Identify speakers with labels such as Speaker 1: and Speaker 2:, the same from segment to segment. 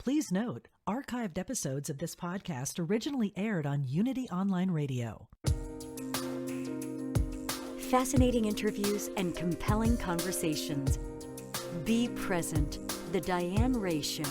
Speaker 1: Please note, archived episodes of this podcast originally aired on Unity Online Radio.
Speaker 2: Fascinating interviews and compelling conversations. Be present. The Diane Ray Show.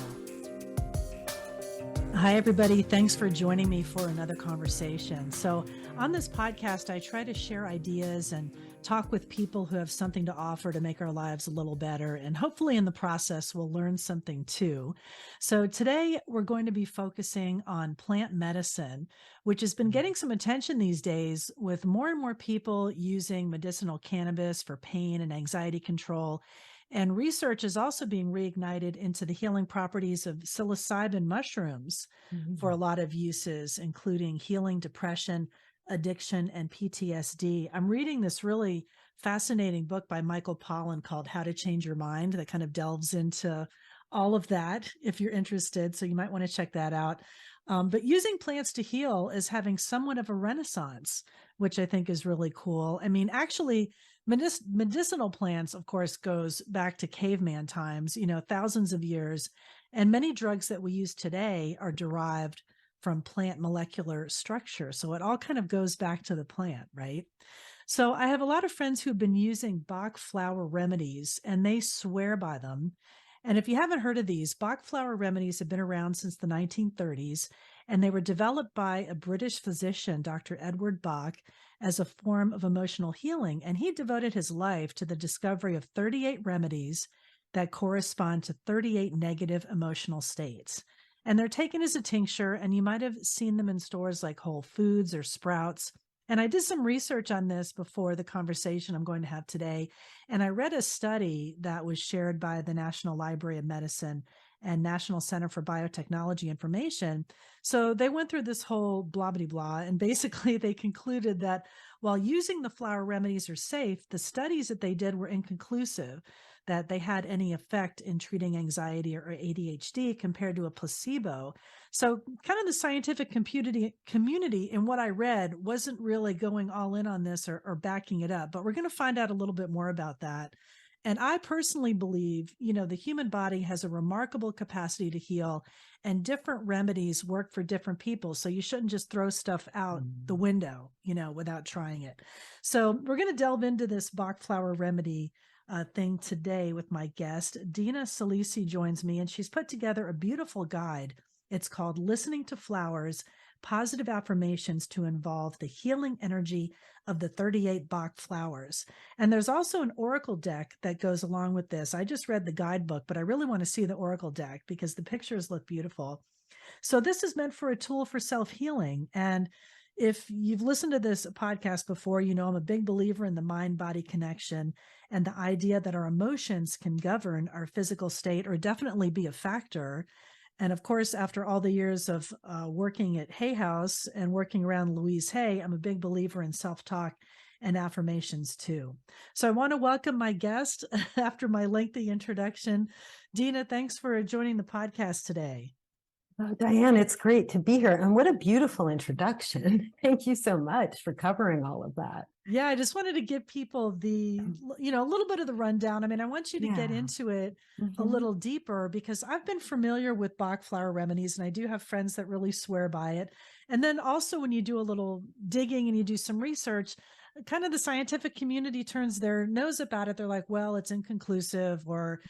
Speaker 1: Hi, everybody. Thanks for joining me for another conversation. So on this podcast, I try to share ideas and talk with people who have something to offer to make our lives a little better. And hopefully in the process, we'll learn something too. So today we're going to be focusing on plant medicine, which has been getting some attention these days with more and more people using medicinal cannabis for pain and anxiety control. And research is also being reignited into the healing properties of psilocybin mushrooms for a lot of uses, including healing depression, addiction, and PTSD. I'm reading this really fascinating book by Michael Pollan called How to Change Your Mind that kind of delves into all of that if you're interested. So you might want to check that out. But using plants to heal is having somewhat of a renaissance, which I think is really cool. I mean, actually, medicinal plants, of course, goes back to caveman times, thousands of years. And many drugs that we use today are derived from plant molecular structure. So it all kind of goes back to the plant, right? So I have a lot of friends who've been using Bach flower remedies, and they swear by them. And if you haven't heard of these, Bach flower remedies have been around since the 1930s, and they were developed by a British physician, Dr. Edward Bach, as a form of emotional healing. And he devoted his life to the discovery of 38 remedies that correspond to 38 negative emotional states. And they're taken as a tincture, and you might have seen them in stores like Whole Foods or Sprouts. And I did some research on this before the conversation I'm going to have today. And I read a study that was shared by the National Library of Medicine and National Center for Biotechnology Information. So they went through this whole blah, blah, blah. And basically they concluded that while using the flower remedies are safe, the studies that they did were inconclusive that they had any effect in treating anxiety or ADHD compared to a placebo. So kind of the scientific community in what I read wasn't really going all in on this or backing it up, but we're going to find out a little bit more about that. And I personally believe, the human body has a remarkable capacity to heal, and different remedies work for different people. So you shouldn't just throw stuff out the window, without trying it. So we're going to delve into this Bach flower remedy thing today with my guest. Dina Saalisi joins me, and she's put together a beautiful guide. It's called Listening to Flowers, Positive Affirmations to Involve the Healing Energy of the 38 Bach Flowers. And there's also an oracle deck that goes along with this. I just read the guidebook, but I really want to see the oracle deck because the pictures look beautiful. So this is meant for a tool for self-healing. And if you've listened to this podcast before, I'm a big believer in the mind-body connection and the idea that our emotions can govern our physical state or definitely be a factor. And of course, after all the years of working at Hay House and working around Louise Hay, I'm a big believer in self-talk and affirmations too. So I want to welcome my guest after my lengthy introduction. Dina, thanks for joining the podcast today.
Speaker 3: Oh, Diane, it's great to be here. And what a beautiful introduction. Thank you so much for covering all of that.
Speaker 1: Yeah, I just wanted to give people a little bit of the rundown. I mean, I want you to get into it a little deeper because I've been familiar with Bach flower remedies, and I do have friends that really swear by it. And then also when you do a little digging and you do some research, kind of the scientific community turns their nose up at it. They're like, well, it's inconclusive, or,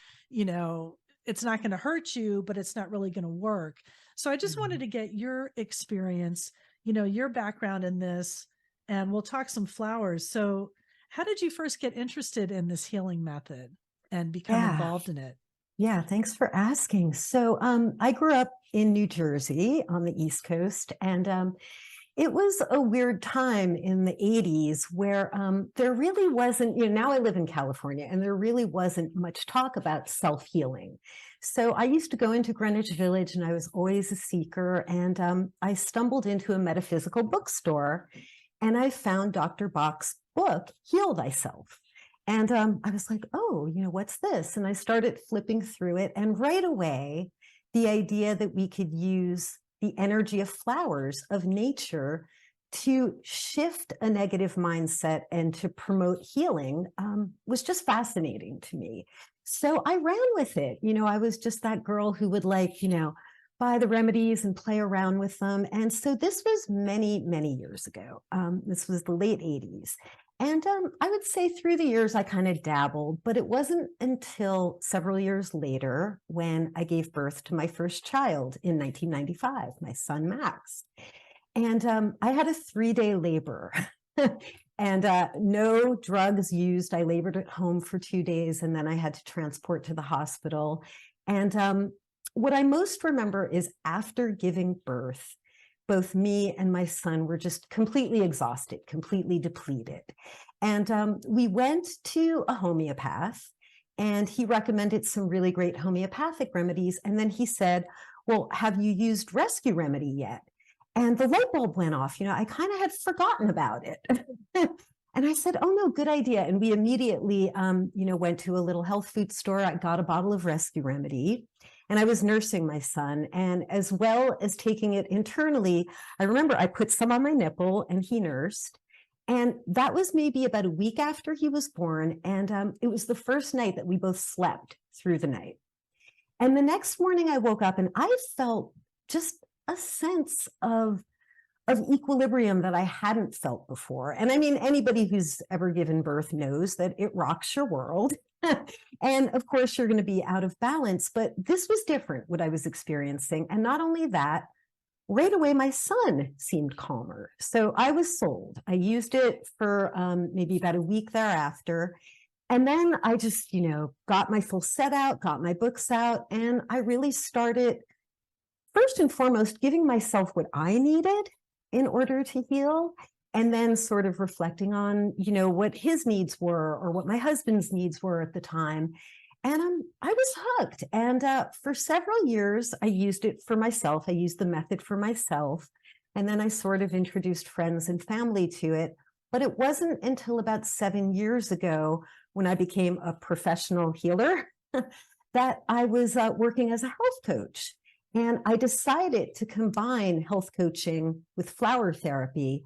Speaker 1: it's not going to hurt you, but it's not really going to work. So I just wanted to get your experience, your background in this, and we'll talk some flowers. So how did you first get interested in this healing method and become involved in it?
Speaker 3: Yeah, thanks for asking. So I grew up in New Jersey on the East Coast, and it was a weird time in the 80s where there really wasn't, now I live in California, and there really wasn't much talk about self-healing. So I used to go into Greenwich Village, and I was always a seeker, and I stumbled into a metaphysical bookstore, and I found Dr. Bach's book, Heal Thyself. And I was like, oh, what's this? And I started flipping through it, and right away, the idea that we could use the energy of flowers, of nature, to shift a negative mindset and to promote healing was just fascinating to me. So I ran with it. I was just that girl who would buy the remedies and play around with them. And so this was many, many years ago. This was the late 80s. And I would say through the years, I kind of dabbled, but it wasn't until several years later when I gave birth to my first child in 1995, my son, Max. And I had a 3-day labor and no drugs used. I labored at home for 2 days, and then I had to transport to the hospital. And what I most remember is after giving birth, both me and my son were just completely exhausted, completely depleted. And we went to a homeopath, and he recommended some really great homeopathic remedies. And then he said, well, have you used rescue remedy yet? And the light bulb went off. I kind of had forgotten about it. And I said, oh, no, good idea. And we immediately, went to a little health food store. I got a bottle of rescue remedy. And I was nursing my son. And as well as taking it internally, I remember I put some on my nipple and he nursed. And that was maybe about a week after he was born. And it was the first night that we both slept through the night. And the next morning I woke up and I felt just a sense of equilibrium that I hadn't felt before. And I mean, anybody who's ever given birth knows that it rocks your world. And of course, you're going to be out of balance. But this was different, what I was experiencing. And not only that, right away, my son seemed calmer. So I was sold. I used it for maybe about a week thereafter. And then I just, got my full set out, got my books out, and I really started, first and foremost, giving myself what I needed in order to heal. And then sort of reflecting on, what his needs were or what my husband's needs were at the time. And I was hooked. And for several years, I used it for myself. I used the method for myself. And then I sort of introduced friends and family to it. But it wasn't until about 7 years ago when I became a professional healer that I was working as a health coach. And I decided to combine health coaching with flower therapy.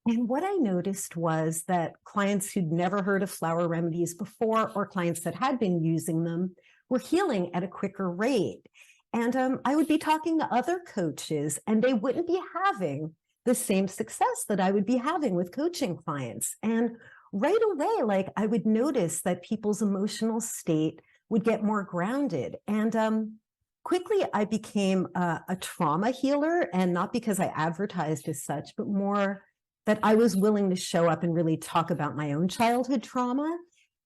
Speaker 3: And what I noticed was that clients who'd never heard of flower remedies before, or clients that had been using them, were healing at a quicker rate. And I would be talking to other coaches, and they wouldn't be having the same success that I would be having with coaching clients. And right away, I would notice that people's emotional state would get more grounded. And quickly, I became a trauma healer, and not because I advertised as such, but more that I was willing to show up and really talk about my own childhood trauma.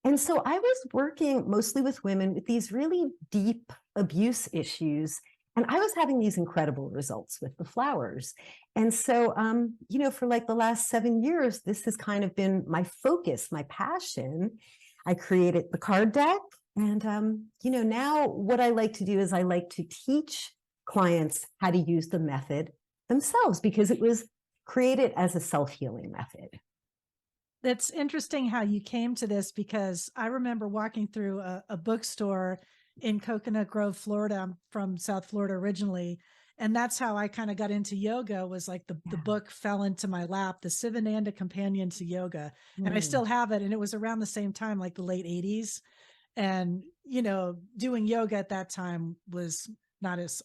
Speaker 3: And so I was working mostly with women with these really deep abuse issues. And I was having these incredible results with the flowers. And so, for the last 7 years, this has kind of been my focus, my passion. I created the card deck. And, now what I like to do is I like to teach clients how to use the method themselves, because it was created as a self-healing method.
Speaker 1: That's interesting how you came to this, because I remember walking through a bookstore in Coconut Grove, Florida. I'm from South Florida originally. And that's how I kind of got into yoga, was the book fell into my lap, the Sivananda Companion to Yoga. And I still have it. And it was around the same time, like the late 80s. And, doing yoga at that time was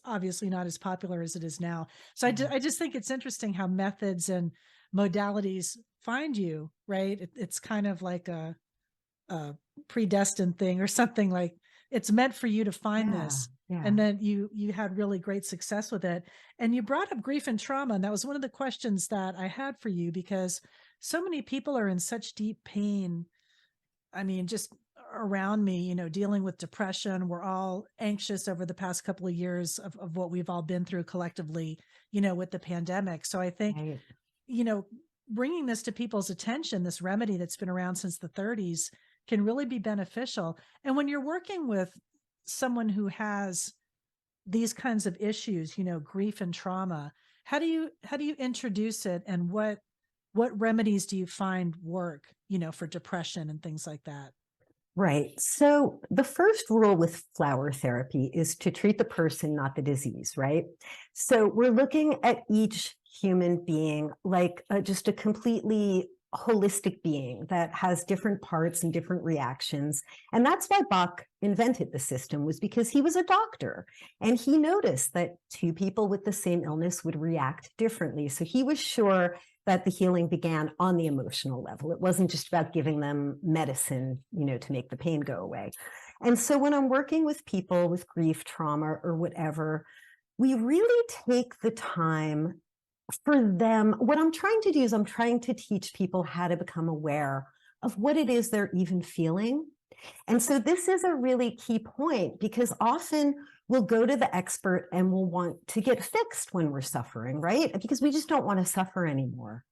Speaker 1: obviously not as popular as it is now. So I just think it's interesting how methods and modalities find you, right? It's kind of like a predestined thing, or something, like it's meant for you to find this.
Speaker 3: Yeah.
Speaker 1: And then you had really great success with it. And you brought up grief and trauma. And that was one of the questions that I had for you, because so many people are in such deep pain. I mean, just around me, dealing with depression. We're all anxious over the past couple of years of what we've all been through collectively, with the pandemic. So I think,
Speaker 3: Right.
Speaker 1: Bringing this to people's attention, this remedy that's been around since the 30s, can really be beneficial. And when you're working with someone who has these kinds of issues, grief and trauma, how do you introduce it, and what remedies do you find work, for depression and things like that?
Speaker 3: Right. So the first rule with flower therapy is to treat the person, not the disease, right? So we're looking at each human being like just a completely holistic being that has different parts and different reactions. And that's why Bach invented the system, was because he was a doctor and he noticed that two people with the same illness would react differently. So he was sure that the healing began on the emotional level. It wasn't just about giving them medicine, to make the pain go away. And so when I'm working with people with grief, trauma, or whatever, we really take the time for them. What I'm trying to do is I'm trying to teach people how to become aware of what it is they're even feeling. And so this is a really key point, because often we'll go to the expert and we'll want to get fixed when we're suffering, right? Because we just don't want to suffer anymore.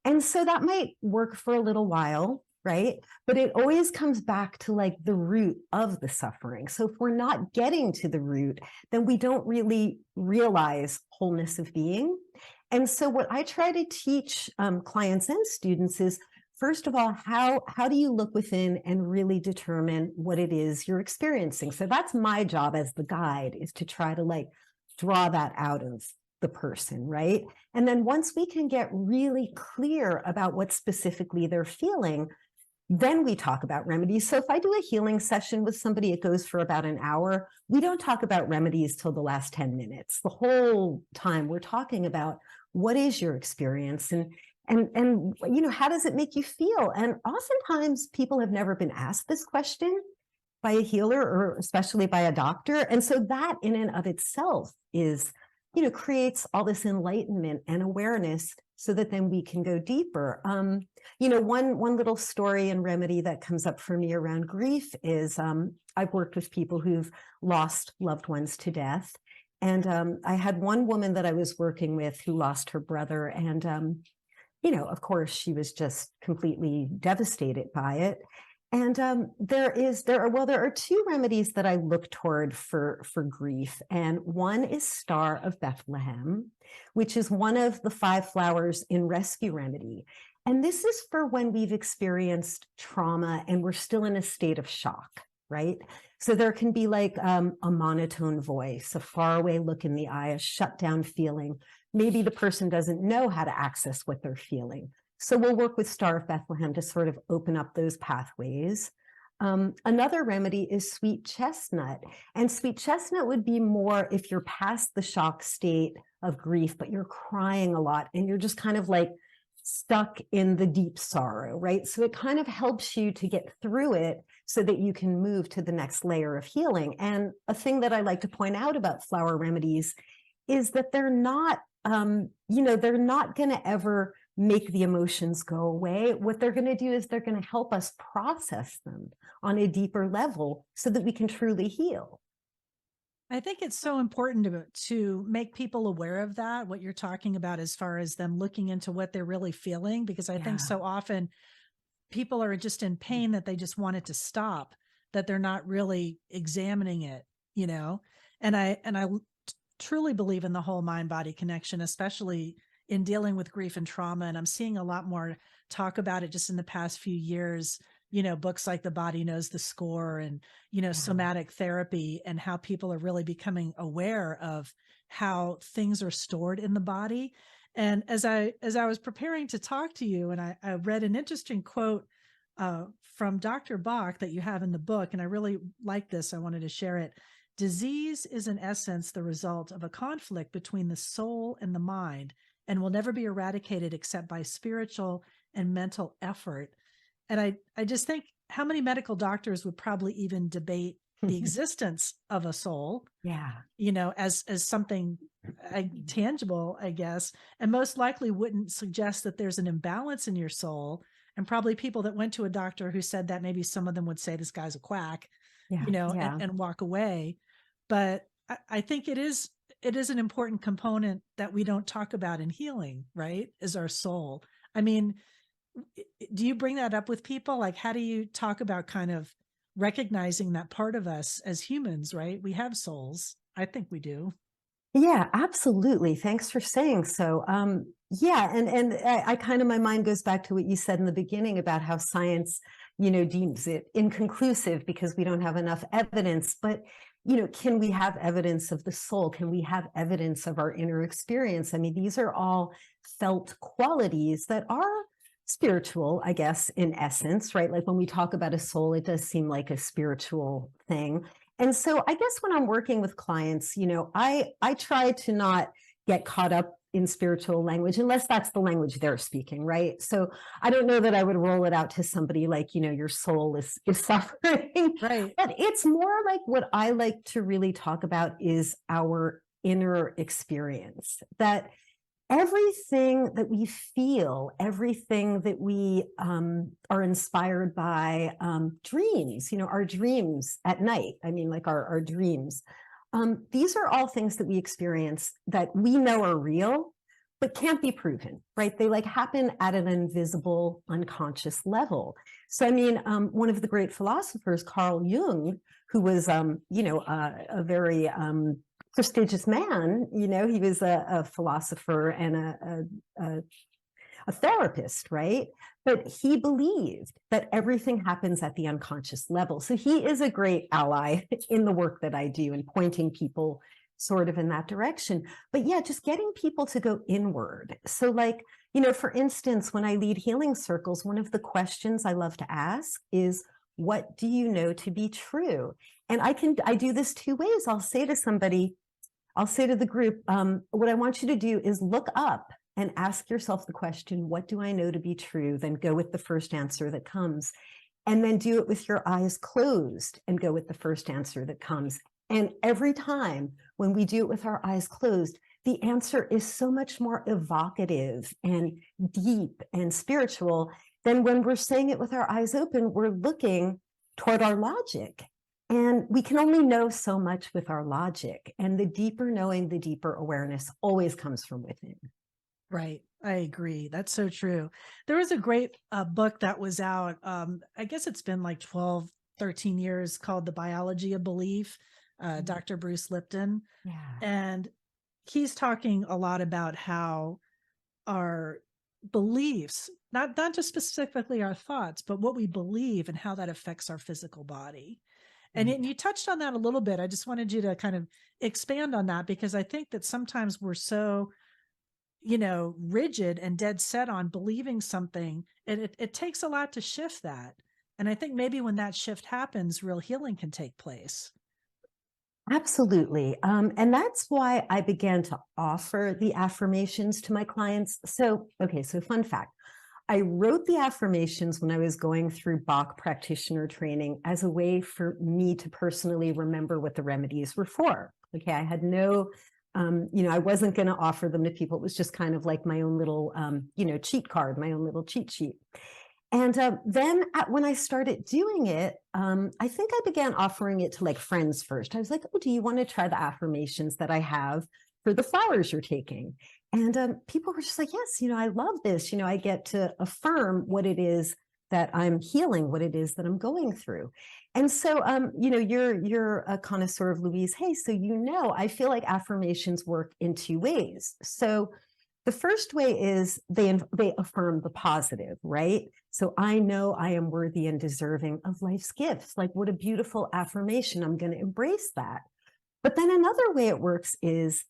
Speaker 3: And so that might work for a little while, right? But it always comes back to like the root of the suffering. So if we're not getting to the root, then we don't really realize wholeness of being. And so what I try to teach clients and students is, first of all, how do you look within and really determine what it is you're experiencing? So that's my job as the guide, is to try to like draw that out of the person, right? And then once we can get really clear about what specifically they're feeling, then we talk about remedies. So if I do a healing session with somebody, it goes for about an hour. We don't talk about remedies till the last 10 minutes. The whole time we're talking about what is your experience and how does it make you feel? And oftentimes people have never been asked this question by a healer, or especially by a doctor. And so that in and of itself is, creates all this enlightenment and awareness, so that then we can go deeper. One little story and remedy that comes up for me around grief is I've worked with people who've lost loved ones to death. And I had one woman that I was working with who lost her brother. And, of course, she was just completely devastated by it. And there are two remedies that I look toward for grief. And one is Star of Bethlehem, which is one of the 5 flowers in Rescue Remedy. And this is for when we've experienced trauma and we're still in a state of shock, right? So there can be like a monotone voice, a faraway look in the eye, a shut down feeling. Maybe the person doesn't know how to access what they're feeling. So we'll work with Star of Bethlehem to sort of open up those pathways. Another remedy is Sweet Chestnut. And Sweet Chestnut would be more if you're past the shock state of grief, but you're crying a lot and you're just kind of like stuck in the deep sorrow, right? So it kind of helps you to get through it so that you can move to the next layer of healing. And a thing that I like to point out about flower remedies is that they're not, they're not going to ever make the emotions go away. What they're going to do is they're going to help us process them on a deeper level so that we can truly heal.
Speaker 1: I think it's so important to make people aware of that, what you're talking about, as far as them looking into what they're really feeling, because I think so often people are just in pain that they just want it to stop, that they're not really examining it, and I truly believe in the whole mind-body connection, especially in dealing with grief and trauma. And I'm seeing a lot more talk about it just in the past few years, books like The Body Knows the Score and, somatic therapy, and how people are really becoming aware of how things are stored in the body. And as I was preparing to talk to you, and I read an interesting quote from Dr. Bach that you have in the book, and I really like this. I wanted to share it. Disease is in essence the result of a conflict between the soul and the mind, and will never be eradicated except by spiritual and mental effort. And I just think how many medical doctors would probably even debate the existence of a soul, as something tangible, I guess, and most likely wouldn't suggest that there's an imbalance in your soul. And probably people that went to a doctor who said that, maybe some of them would say this guy's a quack, and walk away. But I think it is an important component that we don't talk about in healing, right? Is our soul. I mean, do you bring that up with people? Like, how do you talk about kind of recognizing that part of us as humans, right? We have souls. I think we do.
Speaker 3: Yeah, absolutely. Thanks for saying so. And I kind of, my mind goes back to what you said in the beginning about how science, deems it inconclusive because we don't have enough evidence. But can we have evidence of the soul? Can we have evidence of our inner experience? I mean, these are all felt qualities that are spiritual, I guess, in essence, right? Like when we talk about a soul, it does seem like a spiritual thing. And so I guess when I'm working with clients, I try to not get caught up in spiritual language unless that's the language they're speaking, right? So I don't know that I would roll it out to somebody like, your soul is suffering.
Speaker 1: Right.
Speaker 3: But it's more like what I like to really talk about is our inner experience, that everything that we feel, everything that we are inspired by, dreams, our dreams at night, I mean, like our dreams, these are all things that we experience that we know are real, but can't be proven, right? They like happen at an invisible, unconscious level. So, I mean, one of the great philosophers, Carl Jung, who was, a very prestigious man, he was a philosopher and a therapist, right? But he believed that everything happens at the unconscious level. So he is a great ally in the work that I do and pointing people sort of in that direction. But yeah, just getting people to go inward. So like, for instance, when I lead healing circles, one of the questions I love to ask is, what do you know to be true? And I do this two ways. I'll say to the group, what I want you to do is look up and ask yourself the question, what do I know to be true? Then go with the first answer that comes. And then do it with your eyes closed and go with the first answer that comes. And every time when we do it with our eyes closed, the answer is so much more evocative and deep and spiritual than when we're saying it with our eyes open, we're looking toward our logic. And we can only know so much with our logic. And the deeper knowing, the deeper awareness always comes from within.
Speaker 1: Right. I agree. That's so true. There was a great book that was out. I guess it's been like 12, 13 years, called The Biology of Belief, Dr. Bruce Lipton.
Speaker 3: Yeah.
Speaker 1: And he's talking a lot about how our beliefs, not just specifically our thoughts, but what we believe and how that affects our physical body. And you touched on that a little bit. I just wanted you to kind of expand on that, because I think that sometimes we're so rigid and dead set on believing something. And it takes a lot to shift that. And I think maybe when that shift happens, real healing can take place.
Speaker 3: Absolutely. And that's why I began to offer the affirmations to my clients. So fun fact. I wrote the affirmations when I was going through Bach practitioner training as a way for me to personally remember what the remedies were for. Okay, I had no I wasn't going to offer them to people. It was just kind of like my own little, cheat card, my own little cheat sheet. And then when I started doing it, I think I began offering it to like friends first. I was like, oh, do you want to try the affirmations that I have for the flowers you're taking? And people were just like, yes, I love this. I get to affirm what it is that I'm healing, what it is that I'm going through. And so, you're a connoisseur of Louise Hay. So, I feel like affirmations work in two ways. So the first way is they affirm the positive, right? So I know I am worthy and deserving of life's gifts. Like, what a beautiful affirmation. I'm going to embrace that. But then another way it works is,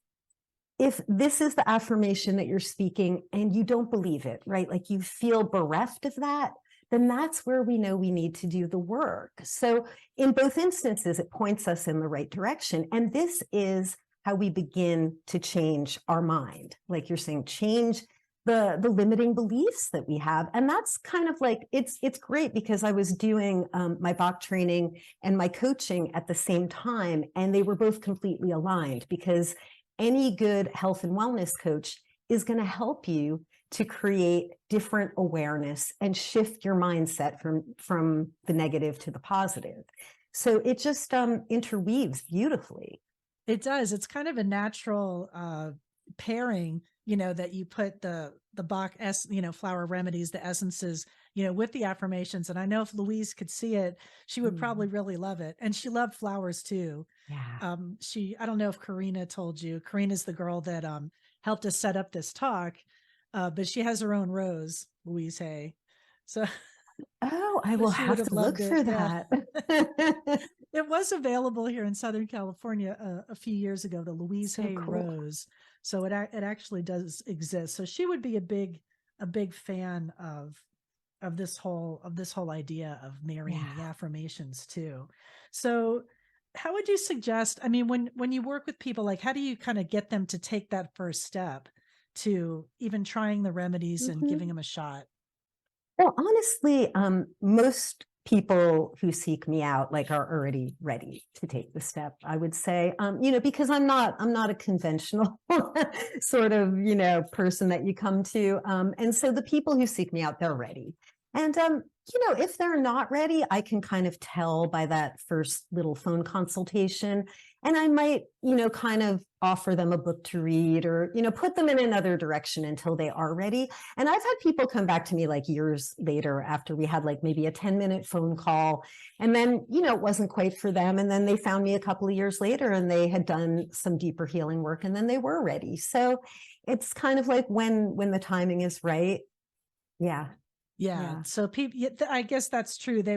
Speaker 3: if this is the affirmation that you're speaking and you don't believe it, right? Like you feel bereft of that, then that's where we know we need to do the work. So in both instances, it points us in the right direction. And this is how we begin to change our mind. Like you're saying, change the limiting beliefs that we have. And that's kind of like, it's great because I was doing my Bach training and my coaching at the same time, and they were both completely aligned, because any good health and wellness coach is going to help you to create different awareness and shift your mindset from the negative to the positive. So it just interweaves beautifully.
Speaker 1: It does. It's kind of a natural pairing, that you put the Bach flower remedies, the essences, with the affirmations. And I know if Louise could see it, she would probably really love it. And she loved flowers too.
Speaker 3: Yeah.
Speaker 1: I don't know if Karina told you. Karina's the girl that helped us set up this talk, but she has her own rose, Louise Hay. So
Speaker 3: I will have to look for that.
Speaker 1: It was available here in Southern California a few years ago, the Louise Hay
Speaker 3: cool.
Speaker 1: rose. So it actually does exist. So she would be a big a big fan of this whole idea of marrying the
Speaker 3: Yeah.
Speaker 1: affirmations too. So how would you suggest, I mean, when you work with people, like how do you kind of get them to take that first step to even trying the remedies and
Speaker 3: Mhm.
Speaker 1: giving them a shot?
Speaker 3: Well, honestly, most people who seek me out like are already ready to take the step, I would say, because I'm not a conventional sort of, person that you come to. And so the people who seek me out, they're ready. And, if they're not ready, I can kind of tell by that first little phone consultation. And I might, kind of offer them a book to read or, put them in another direction until they are ready. And I've had people come back to me like years later after we had like maybe a 10-minute phone call. And then, it wasn't quite for them. And then they found me a couple of years later and they had done some deeper healing work and then they were ready. So it's kind of like when the timing is right. Yeah.
Speaker 1: Yeah.
Speaker 3: Yeah.
Speaker 1: So people, I guess that's true. They'd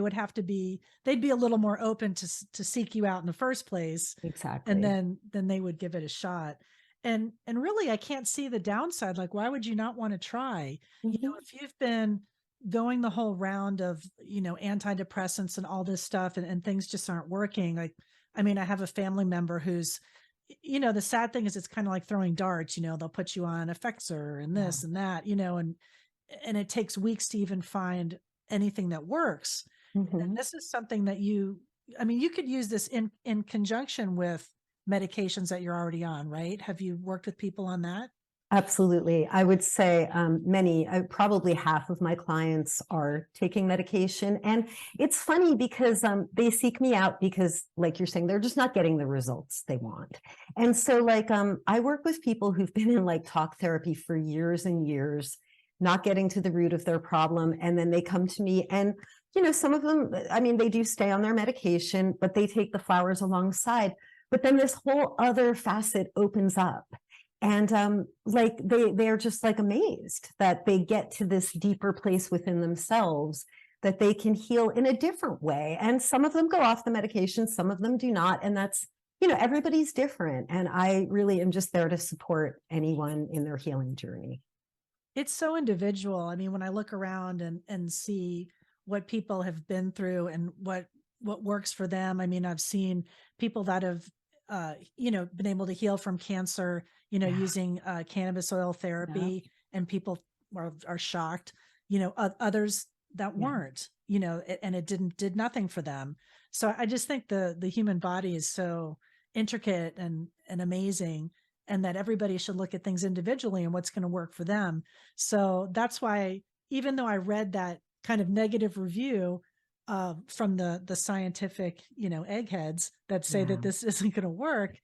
Speaker 1: be a little more open to seek you out in the first place. And
Speaker 3: Exactly.
Speaker 1: then they would give it a shot. And really, I can't see the downside. Like, why would you not want to try?
Speaker 3: Mhm.
Speaker 1: If you've been going the whole round of, antidepressants and all this stuff and things just aren't working. Like, I mean, I have a family member who's, the sad thing is it's kind of like throwing darts, they'll put you on Effexor and
Speaker 3: Yeah.
Speaker 1: this and that, and it takes weeks to even find anything that works. And
Speaker 3: Mhm.
Speaker 1: this is something that you could use this in conjunction with medications that you're already on, right? Have you worked with people on that?
Speaker 3: Absolutely. I would say probably half of my clients are taking medication. And it's funny because they seek me out because, like you're saying, they're just not getting the results they want. And so, like, I work with people who've been in like talk therapy for years and years, not getting to the root of their problem. And then they come to me and, some of them, I mean, they do stay on their medication, but they take the flowers alongside. But then this whole other facet opens up and like they're just like amazed that they get to this deeper place within themselves that they can heal in a different way. And some of them go off the medication, some of them do not, and that's everybody's different. And I really am just there to support anyone in their healing journey.
Speaker 1: It's so individual. I mean, when I look around and see what people have been through and what works for them. I mean, I've seen people that have been able to heal from cancer,
Speaker 3: Yeah.
Speaker 1: using cannabis oil
Speaker 3: Yeah.
Speaker 1: therapy, and people are shocked. Others that
Speaker 3: Yeah.
Speaker 1: weren't, and it did nothing for them. So I just think the human body is so intricate and amazing, and that everybody should look at things individually and what's going to work for them. So that's why, even though I read that kind of negative review from the scientific, eggheads that say that
Speaker 3: Yeah.
Speaker 1: this isn't going to work,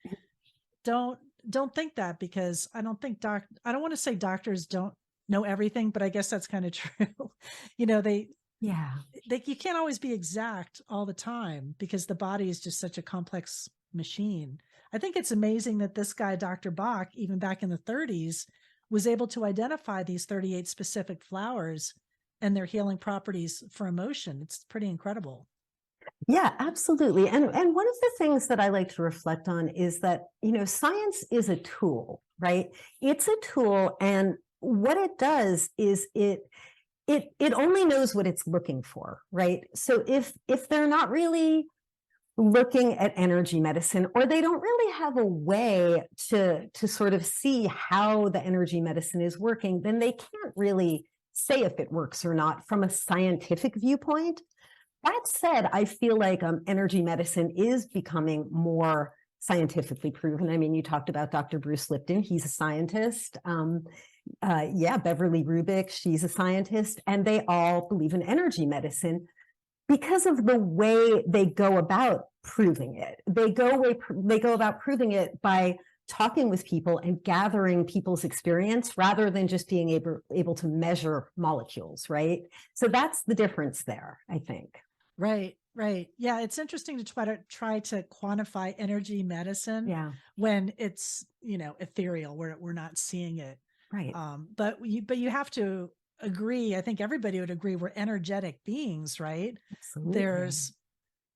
Speaker 1: don't don't think that, because I don't think I don't want to say doctors don't know everything, but I guess that's kind of true. They
Speaker 3: Yeah.
Speaker 1: you can't always be exact all the time because the body is just such a complex machine. I think it's amazing that this guy, Dr. Bach, even back in the 30s, was able to identify these 38 specific flowers and their healing properties for emotion. It's pretty incredible.
Speaker 3: Yeah, absolutely. And one of the things that I like to reflect on is that, science is a tool, right? It's a tool, and what it does is it only knows what it's looking for, right? So if they're not really looking at energy medicine, or they don't really have a way to sort of see how the energy medicine is working, then they can't really say if it works or not from a scientific viewpoint. That said, I feel like energy medicine is becoming more scientifically proven. I mean, you talked about Dr. Bruce Lipton, he's a scientist. Yeah, Beverly Rubik, she's a scientist, and they all believe in energy medicine because of the way they go about proving it. They go about proving it by talking with people and gathering people's experience rather than just being able to measure molecules, right? So that's the difference there, I think.
Speaker 1: Right, right. Yeah, it's interesting to try to quantify energy medicine
Speaker 3: Yeah,
Speaker 1: when it's, ethereal, where we're not seeing it.
Speaker 3: right.
Speaker 1: But you have to agree, I think everybody would agree, we're energetic beings, right?
Speaker 3: Absolutely.
Speaker 1: There's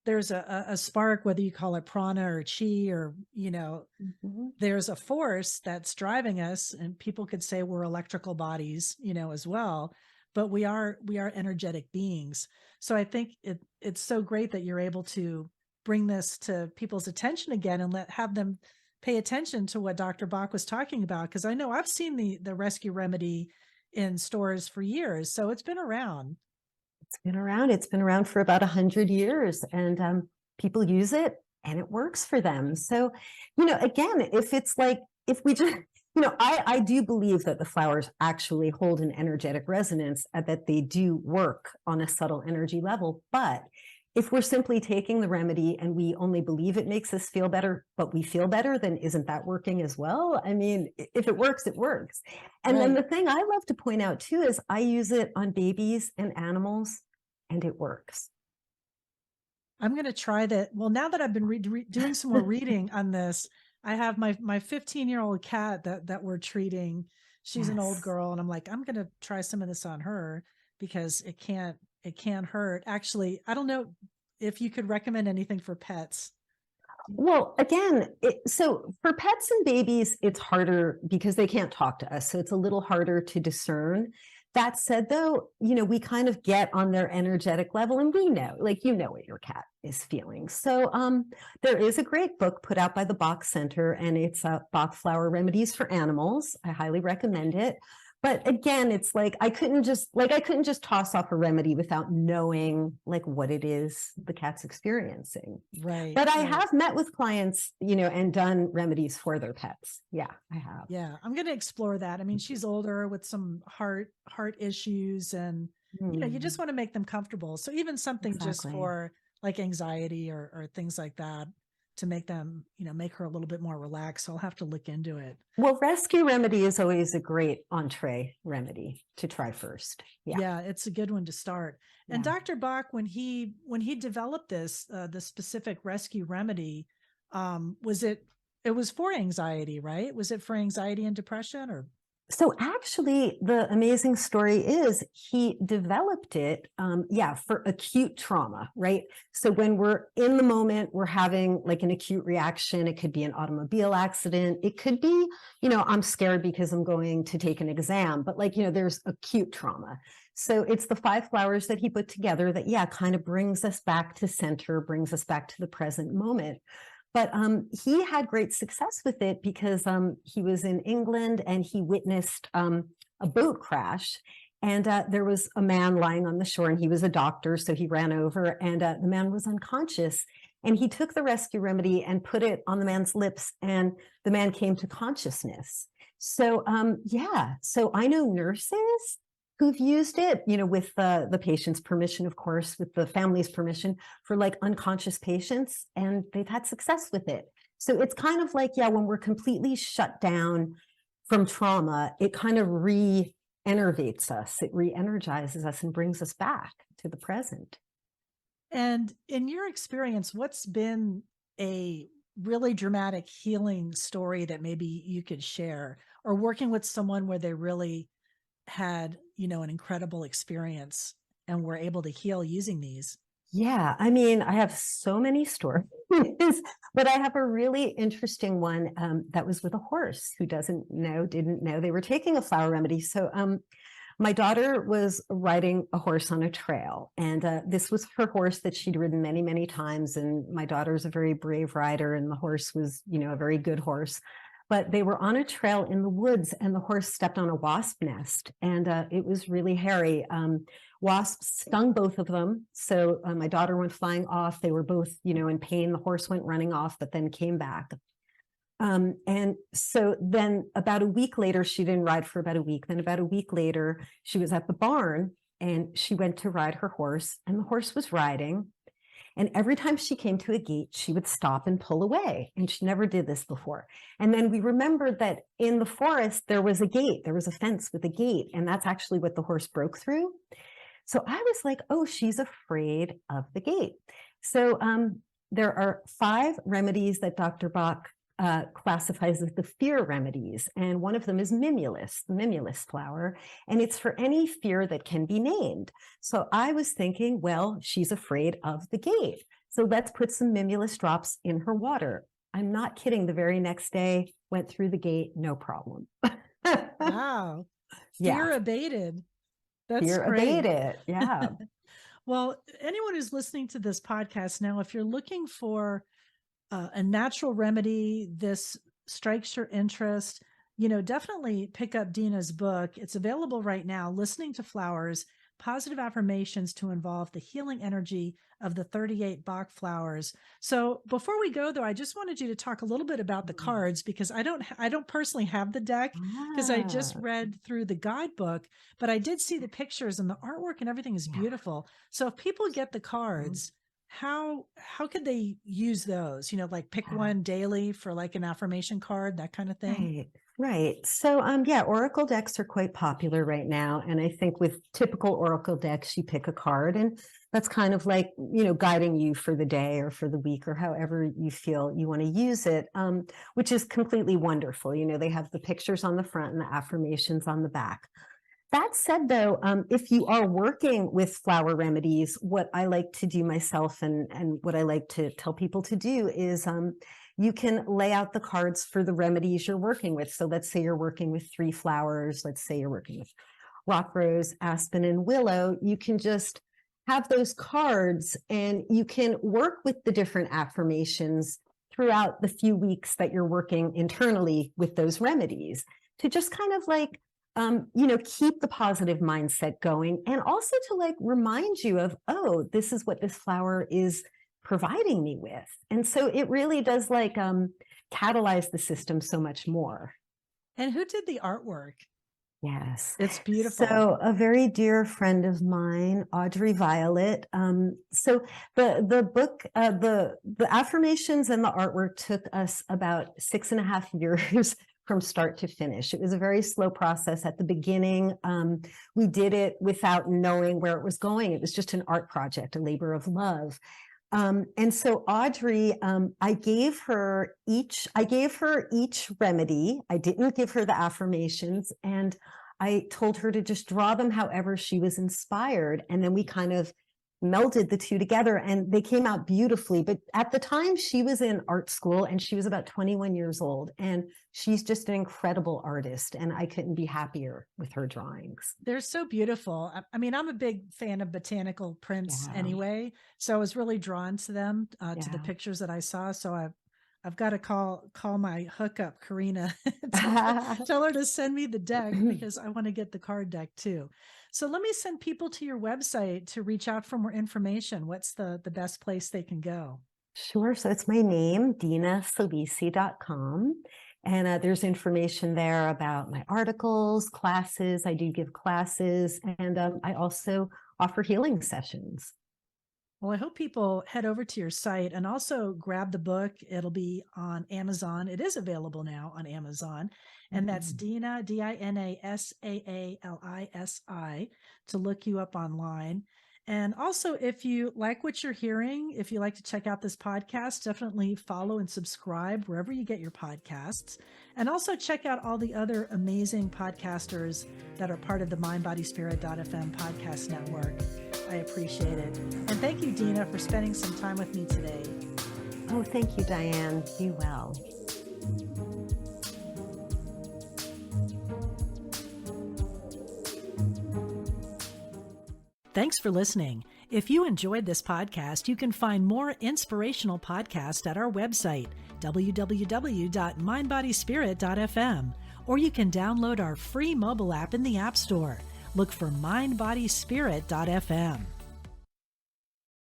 Speaker 1: there's a spark, whether you call it prana or chi, or, there's a force that's driving us, and people could say we're electrical bodies, as well, but we are energetic beings. So I think it's so great that you're able to bring this to people's attention again and have them pay attention to what Dr. Bach was talking about. Because I know I've seen the rescue remedy in stores for years. So it's been around.
Speaker 3: It's been around. It's been around for about 100 years, and people use it and it works for them. So, again, if we just, I do believe that the flowers actually hold an energetic resonance, that they do work on a subtle energy level. But if we're simply taking the remedy and we only believe it makes us feel better, but we feel better, then isn't that working as well? I mean, if it works, it works. And then the thing I love to point out too is I use it on babies and animals, and it works.
Speaker 1: I'm going to try that. Well, now that I've been doing some more reading on this, I have my 15-year-old cat that we're treating. She's an old girl, and I'm like, I'm going to try some of this on her because it can't hurt. Actually, I don't know if you could recommend anything for pets.
Speaker 3: Well, again, so for pets and babies, it's harder because they can't talk to us. So it's a little harder to discern. That said, though, we kind of get on their energetic level, and we know, what your cat is feeling. So there is a great book put out by the Bach Center, and it's Bach Flower Remedies for Animals. I highly recommend it. But again, it's like I couldn't just toss off a remedy without knowing what it is the cat's experiencing.
Speaker 1: Right.
Speaker 3: But I have met with clients, and done remedies for their pets. Yeah, I have.
Speaker 1: Yeah, I'm going to explore that. I mean, she's older with some heart issues, and you just want to make them comfortable. So even something just for like anxiety or things like that, to make them, make her a little bit more relaxed. So I'll have to look into it.
Speaker 3: Well, rescue remedy is always a great entree remedy to try first.
Speaker 1: Yeah, it's a good one to start. Yeah. And Dr. Bach, when he developed this, the specific rescue remedy, it was for anxiety, right? Was it for anxiety and depression, or?
Speaker 3: So actually, the amazing story is he developed it, for acute trauma, right? So when we're in the moment, we're having an acute reaction. It could be an automobile accident. It could be, I'm scared because I'm going to take an exam, but there's acute trauma. So it's the 5 flowers that he put together that, kind of brings us back to center, brings us back to the present moment. But he had great success with it because he was in England and he witnessed a boat crash. And there was a man lying on the shore, and he was a doctor. So he ran over, and the man was unconscious. And he took the rescue remedy and put it on the man's lips, and the man came to consciousness. So, so I know nurses who've used it, with the patient's permission, of course, with the family's permission, for unconscious patients, and they've had success with it. So it's kind of when we're completely shut down from trauma, it kind of re-enervates us, it re-energizes us and brings us back to the present.
Speaker 1: And in your experience, what's been a really dramatic healing story that maybe you could share, or working with someone where they really had, an incredible experience and were able to heal using these?
Speaker 3: Yeah, I mean, I have so many stories, but I have a really interesting one that was with a horse who didn't know they were taking a flower remedy. So my daughter was riding a horse on a trail, and this was her horse that she'd ridden many, many times. And my daughter's a very brave rider, and the horse was, a very good horse. But they were on a trail in the woods, and the horse stepped on a wasp nest, and it was really hairy. Wasps stung both of them. So my daughter went flying off. They were both, in pain. The horse went running off, but then came back. And so then about a week later, she didn't ride for about a week. Then about a week later, she was at the barn, and she went to ride her horse, and the horse was riding. And every time she came to a gate, she would stop and pull away. And she never did this before. And then we remembered that in the forest, there was a gate. There was a fence with a gate. And that's actually what the horse broke through. So I was like, oh, she's afraid of the gate. So there are 5 remedies that Dr. Bach classifies as the fear remedies. And one of them is mimulus, the mimulus flower. And it's for any fear that can be named. So I was thinking, well, she's afraid of the gate. So let's put some mimulus drops in her water. I'm not kidding. The very next day, went through the gate, no problem.
Speaker 1: Wow.
Speaker 3: Yeah.
Speaker 1: Fear abated. That's
Speaker 3: Fear
Speaker 1: great.
Speaker 3: abated. Yeah.
Speaker 1: Well, anyone who's listening to this podcast now, if you're looking for a natural remedy, this strikes your interest, definitely pick up Dina's book. It's available right now, Listening to Flowers, Positive Affirmations to Involve the Healing Energy of the 38 Bach Flowers. So before we go, though, I just wanted you to talk a little bit about the cards, because I don't personally have the deck, because I just read through the guidebook, but I did see the pictures and the artwork and everything is beautiful. So if people get the cards, how could they use those? Like pick one daily for like an affirmation card, that kind of thing.
Speaker 3: Right. So, Oracle decks are quite popular right now. And I think with typical Oracle decks, you pick a card, and that's kind of like, guiding you for the day or for the week or however you feel you want to use it, which is completely wonderful. They have the pictures on the front and the affirmations on the back. That said, though, if you are working with flower remedies, what I like to do myself and what I like to tell people to do is you can lay out the cards for the remedies you're working with. So let's say you're working with 3 flowers. Let's say you're working with rock rose, aspen, and willow. You can just have those cards and you can work with the different affirmations throughout the few weeks that you're working internally with those remedies to just kind of like, keep the positive mindset going, and also to like remind you of, oh, this is what this flower is providing me with. And so it really does like catalyze the system so much more.
Speaker 1: And who did the artwork?
Speaker 3: Yes,
Speaker 1: it's beautiful.
Speaker 3: So a very dear friend of mine, Audrey Violet. So the book, the affirmations and the artwork took us about 6.5 years from start to finish. It was a very slow process at the beginning. We did it without knowing where it was going. It was just an art project, a labor of love. And so Audrey, I gave her each remedy. I didn't give her the affirmations, and I told her to just draw them however she was inspired. And then we kind of melded the two together and they came out beautifully. But at the time she was in art school and she was about 21 years old, and she's just an incredible artist. And I couldn't be happier with her drawings.
Speaker 1: They're so beautiful. I mean, I'm a big fan of botanical prints anyway. So I was really drawn to them, to the pictures that I saw. So I've got to call my hookup, Karina, tell her to send me the deck, because I want to get the card deck too. So let me send people to your website to reach out for more information. What's the best place they can go?
Speaker 3: Sure. So it's my name, Saalisi.com. And there's information there about my articles, classes. I do give classes, and I also offer healing sessions.
Speaker 1: Well, I hope people head over to your site and also grab the book. It'll be on Amazon. It is available now on Amazon. And that's Dina, Dinasaalisi, to look you up online. And also, if you like what you're hearing, if you like to check out this podcast, definitely follow and subscribe wherever you get your podcasts. And also check out all the other amazing podcasters that are part of the MindBodySpirit.fm podcast network. I appreciate it. And thank you, Dina, for spending some time with me today.
Speaker 3: Oh, thank you, Diane. Be well.
Speaker 1: Thanks for listening. If you enjoyed this podcast, you can find more inspirational podcasts at our website, www.mindbodyspirit.fm, or you can download our free mobile app in the App Store. Look for mindbodyspirit.fm.